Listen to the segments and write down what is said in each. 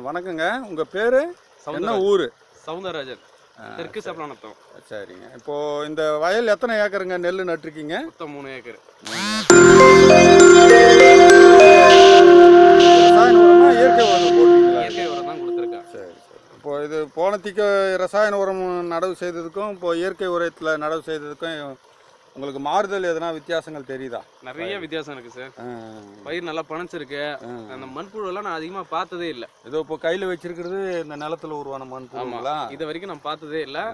வணக்கங்க. உங்கள் பேர் என்ன சவுந்தரராஜன். ஊர்? சவுந்தரராஜன், தெற்கு சப்ளானத்தம். சரிங்க. இப்போது இந்த வயல் எத்தனை ஏக்கருங்க நெல் நட்டுருக்கீங்க? மொத்தம் 3 ஏக்கர். ரசாயன உரமா இயற்கை உரங்கள் போட்டிருக்கீங்களா? இயற்கை உரம் தான் கொடுத்துருக்கேன். சரி சரி. இப்போது இது போனத்திக்கு ரசாயன உரம் நடவு செய்ததுக்கும் இப்போ இயற்கை உரத்தில் நடவு செய்ததுக்கும் உங்களுக்கு மாறுதல் எதனா வித்தியாசங்கள் தெரியுதா? நிறைய வித்தியாசம் இருக்கு சார். பயிர் நல்லா பணச்சிருக்கு. அந்த மண்புழுவெல்லாம் நான் அதிகமாக பார்த்ததே இல்லை. ஏதோ இப்போ கையில் வச்சிருக்கிறது இந்த நிலத்தில் உருவான மண்புழுங்களா? இது வரைக்கும் நான் பார்த்ததே இல்லை.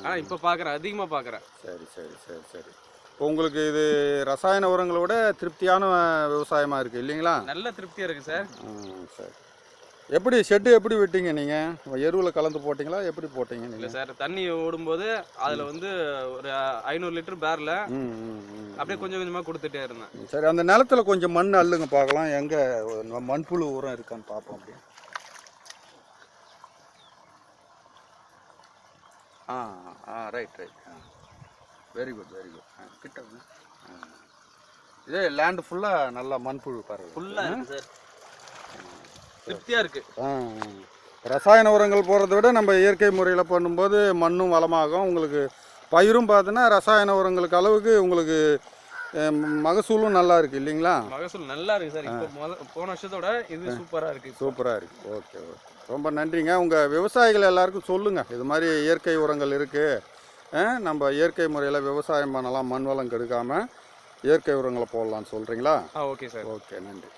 ஆனால் இப்போ பார்க்குறேன், அதிகமாக பார்க்குறேன். சரி சரி சரி சரி. இப்போ உங்களுக்கு இது ரசாயன உரங்களை விட திருப்தியான விவசாயமாக இருக்குது இல்லைங்களா? நல்ல திருப்தியாக இருக்குது சார். சரி. எப்படி ஷெட்டு எப்படி விட்டீங்க நீங்கள்? எருவில் கலந்து போட்டிங்களா? எப்படி போட்டீங்க இல்லை நீங்கள்? சார், தண்ணி ஓடும்போது அதில் வந்து ஒரு 500 லிட்டர் பேரில் அப்படியே கொஞ்சம் கொஞ்சமாக கொடுத்துட்டே இருந்தேன். சரி, அந்த நிலத்தில் கொஞ்சம் மண் அள்ளுங்க பார்க்கலாம். எங்கே மண்புழு உரம் இருக்கான்னு பார்ப்போம். அப்படியே right right. Very good very good. கிட்ட இதே லேண்டு ஃபுல்லாக நல்லா மண்புழு பாருங்கள். ஃபுல்லாக இருக்குது சார், திருப்தியாக இருக்குது. ரசாயன உரங்கள் போகிறத விட நம்ம இயற்கை முறையில் பண்ணும்போது மண்ணும் வளமாகும். உங்களுக்கு பயிரும் பார்த்தோன்னா ரசாயன உரங்களுக்கு அளவுக்கு உங்களுக்கு மகசூலும் நல்லா இருக்குது இல்லைங்களா? மகசூல் நல்லா இருக்குது சார். இப்போ போன வருஷத்தோட இது சூப்பராக இருக்குது. சூப்பராக இருக்குது. ஓகே ஓகே, ரொம்ப நன்றிங்க. உங்கள் விவசாயிகள் எல்லாருக்கும் சொல்லுங்கள், இது மாதிரி இயற்கை உரங்கள் இருக்குது, நம்ம இயற்கை முறையில் விவசாயம் பண்ணலாம், மண் வளம் கெடுக்காமல் இயற்கை உரங்களை போடலான்னு சொல்கிறீங்களா? Okay sir. ஓகே, நன்றி.